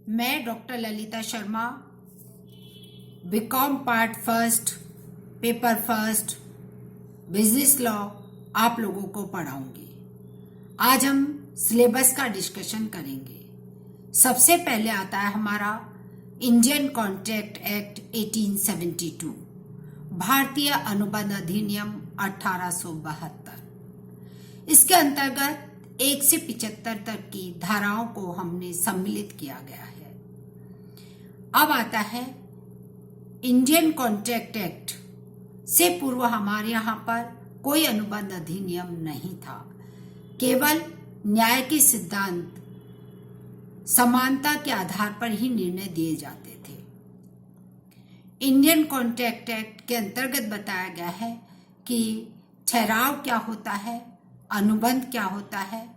मैं doctor Lalita Sharma BCom part first paper first business law आप लोगों को पढ़ाऊंगी। आज हम सिलेबस का डिस्कशन करेंगे। सबसे पहले आता है हमारा इंडियन कॉन्ट्रैक्ट एक्ट 1872, भारतीय अनुबंध अधिनियम 1872। इसके अंतर्गत 1 से 75 तक की धाराओं को हमने सम्मिलित किया गया है। अब आता है इंडियन कॉन्ट्रैक्ट एक्ट से पूर्व हमारे यहाँ पर कोई अनुबंध अधिनियम नहीं था। केवल न्याय के सिद्धांत समानता के आधार पर ही निर्णय दिए जाते थे। इंडियन कॉन्ट्रैक्ट एक्ट के अंतर्गत बताया गया है कि ठहराव क्या होता है, अनुबंध क्या होता है,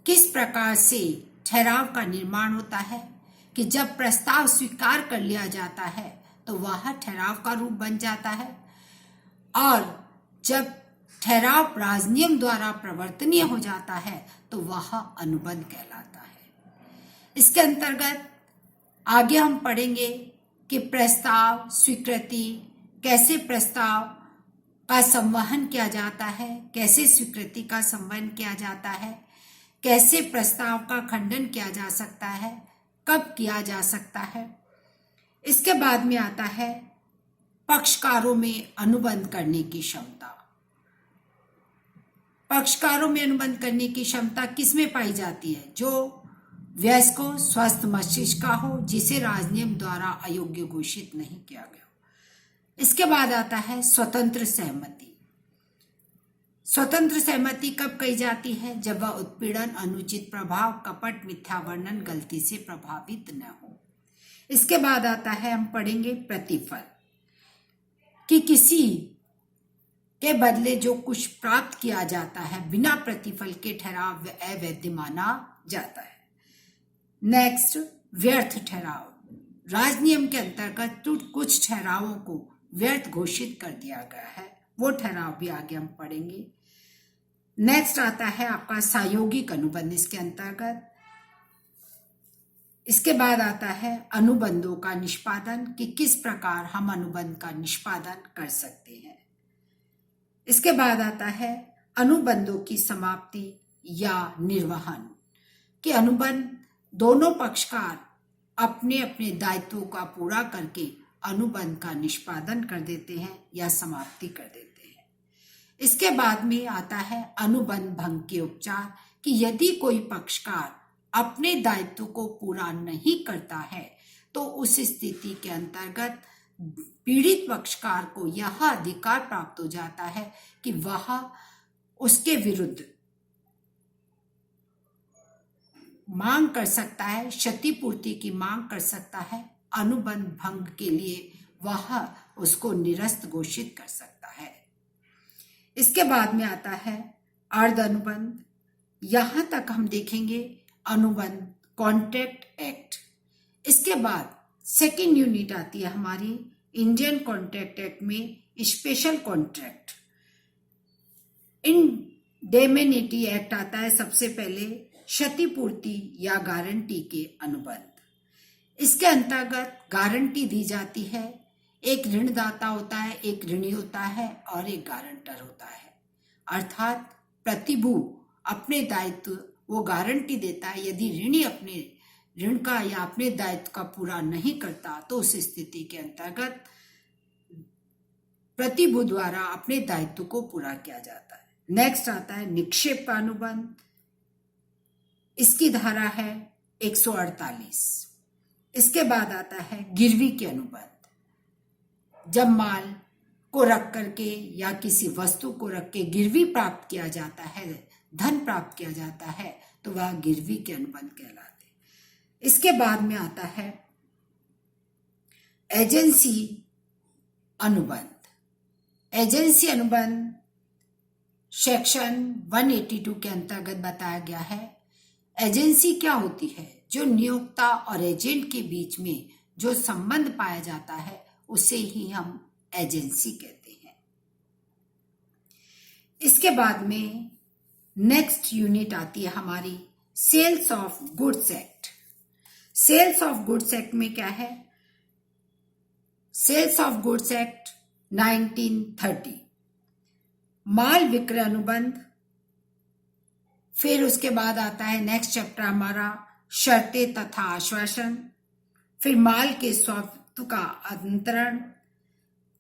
किस प्रकार से ठहराव का निर्माण होता है कि जब प्रस्ताव स्वीकार कर लिया जाता है तो वह ठहराव का रूप बन जाता है, और जब ठहराव राजनियम द्वारा प्रवर्तनीय हो जाता है तो वह अनुबंध कहलाता है। इसके अंतर्गत आगे हम पढ़ेंगे कि प्रस्ताव स्वीकृति, कैसे प्रस्ताव का संवहन किया जाता है, कैसे स्वीकृति का संवहन किया जाता है, कैसे प्रस्ताव का खंडन किया जा सकता है, कब किया जा सकता है। इसके बाद में आता है पक्षकारों में अनुबंध करने की क्षमता। पक्षकारों में अनुबंध करने की क्षमता किसमें पाई जाती है? जो वयस्क हो, स्वस्थ मस्तिष्क का हो, जिसे राजनियम द्वारा अयोग्य घोषित नहीं किया गया। इसके बाद आता है स्वतंत्र सहमति। स्वतंत्र सहमति कब कही जाती है? जब वह उत्पीड़न, अनुचित प्रभाव, कपट, मिथ्या वर्णन, गलती से प्रभावित न हो। इसके बाद आता है, हम पढ़ेंगे प्रतिफल, कि किसी के बदले जो कुछ प्राप्त किया जाता है बिना प्रतिफल के ठहराव अवैध माना जाता है। नेक्स्ट, व्यर्थ ठहराव। राजनियम के अंतर्गत कुछ ठहरावों को व्यर्थ घोषित कर दिया गया है, वो ठहराव भी आगे हम पढ़ेंगे। नेक्स्ट आता है आपका सायोगिक अनुबंध इसके अंतर्गत। इसके बाद आता है अनुबंधों का निष्पादन, कि किस प्रकार हम अनुबंध का निष्पादन कर सकते हैं। इसके बाद आता है अनुबंधों की समाप्ति या निर्वहन, कि अनुबंध दोनों पक्षकार अपने अपने दायित्वों का पूरा करके अनुबंध का निष्पादन कर देते हैं या समाप्ति कर देते हैं। इसके बाद में आता है अनुबंध भंग के उपचार, कि यदि कोई पक्षकार अपने दायित्व को पूरा नहीं करता है तो उस स्थिति के अंतर्गत पीड़ित पक्षकार को यह अधिकार प्राप्त हो जाता है कि वह उसके विरुद्ध मांग कर सकता है, क्षतिपूर्ति की मांग कर सकता है। अनुबंध भंग के लिए वह उसको निरस्त घोषित कर सकता है। इसके बाद में आता है अर्ध अनुबंध। यहां तक हम देखेंगे अनुबंध कॉन्ट्रैक्ट एक्ट। इसके बाद सेकेंड यूनिट आती है हमारी इंडियन कॉन्ट्रैक्ट एक्ट में स्पेशल कॉन्ट्रैक्ट। इंडेमेनिटी एक्ट आता है सबसे पहले, क्षतिपूर्ति या गारंटी के अनुबंध। इसके अंतर्गत गारंटी दी जाती है। एक ऋणदाता होता है, एक ऋणी होता है और एक गारंटर होता है। अर्थात प्रतिभू अपने दायित्व वो गारंटी देता है। यदि ऋणी अपने ऋण का या अपने दायित्व का पूरा नहीं करता तो उस स्थिति के अंतर्गत प्रतिभू द्वारा अपने दायित्व को पूरा किया जाता है। नेक्स्ट आता है निक्षेप का अनुबंध। इसकी धारा है 148। इसके बाद आता है गिरवी के अनुबंध। जब माल को रख करके या किसी वस्तु को रख के गिरवी प्राप्त किया जाता है, धन प्राप्त किया जाता है, तो वह गिरवी के अनुबंध कहलाते। इसके बाद में आता है एजेंसी अनुबंध। एजेंसी अनुबंध सेक्शन 182 के अंतर्गत बताया गया है। एजेंसी क्या होती है? जो नियोक्ता और एजेंट के बीच में जो संबंध पाया जाता है उसे ही हम एजेंसी कहते हैं। इसके बाद में नेक्स्ट यूनिट आती है हमारी sales of goods act. Sales of goods act में क्या है? सेल्स ऑफ गुड्स एक्ट 1930, माल विक्रय अनुबंध। फिर उसके बाद आता है नेक्स्ट चैप्टर हमारा शर्तें तथा आश्वासन, फिर माल के स्वामित्व का अंतरण,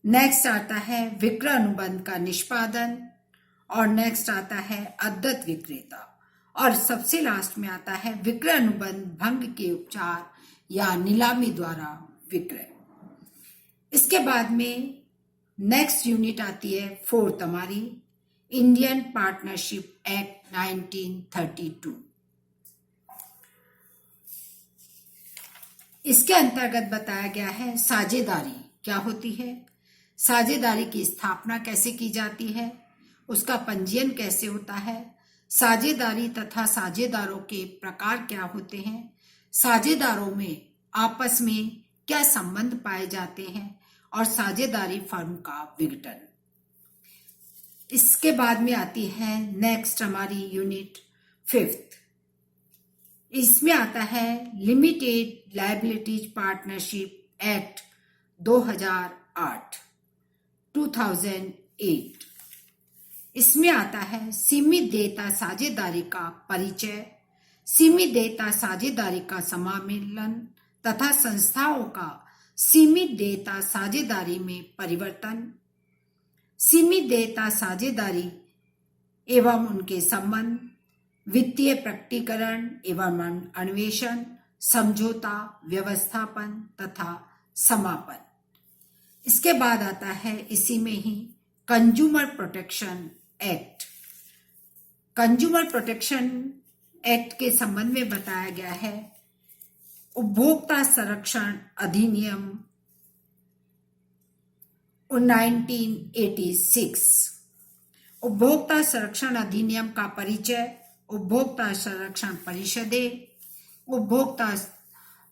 नेक्स्ट आता है विक्रय अनुबंध का निष्पादन, और नेक्स्ट आता है अद्यत विक्रेता, और सबसे लास्ट में आता है विक्रय अनुबंध भंग के उपचार या नीलामी द्वारा विक्रय। इसके बाद में नेक्स्ट यूनिट आती है फोर्थ हमारी इंडियन पार्टनरशिप एक्ट 1932। इसके अंतर्गत बताया गया है साझेदारी क्या होती है, साझेदारी की स्थापना कैसे की जाती है, उसका पंजीयन कैसे होता है, साझेदारी तथा साझेदारों के प्रकार क्या होते हैं, साझेदारों में आपस में क्या संबंध पाए जाते हैं, और साझेदारी फर्म का विघटन। इसके बाद में आती है नेक्स्ट हमारी यूनिट फिफ्थ। इसमें आता है लिमिटेड लायबिलिटीज पार्टनरशिप एक्ट 2008। इसमें आता है सीमित देयता साझेदारी का परिचय, सीमित देयता साझेदारी का सम्मेलन तथा संस्थाओं का सीमित देयता साझेदारी में परिवर्तन, सीमित देयता साझेदारी एवं उनके संबंध, वित्तीय प्रकटीकरण एवं अन्वेषण, समझौता, व्यवस्थापन तथा समापन। इसके बाद आता है इसी में ही consumer protection act. Consumer protection act के संबंध में बताया गया है उपभोक्ता संरक्षण अधिनियम 1986। उपभोक्ता संरक्षण अधिनियम का परिचय, उपभोक्ता संरक्षण परिषदें, उपभोक्ता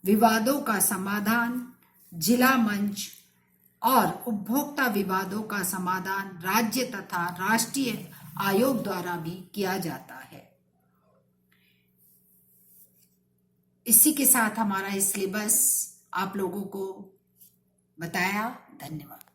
विवादों का समाधान, जिला मंच और उपभोक्ता विवादों का समाधान राज्य तथा राष्ट्रीय आयोग द्वारा भी किया जाता है। इसी के साथ हमारा सिलेबस आप लोगों को बताया। धन्यवाद।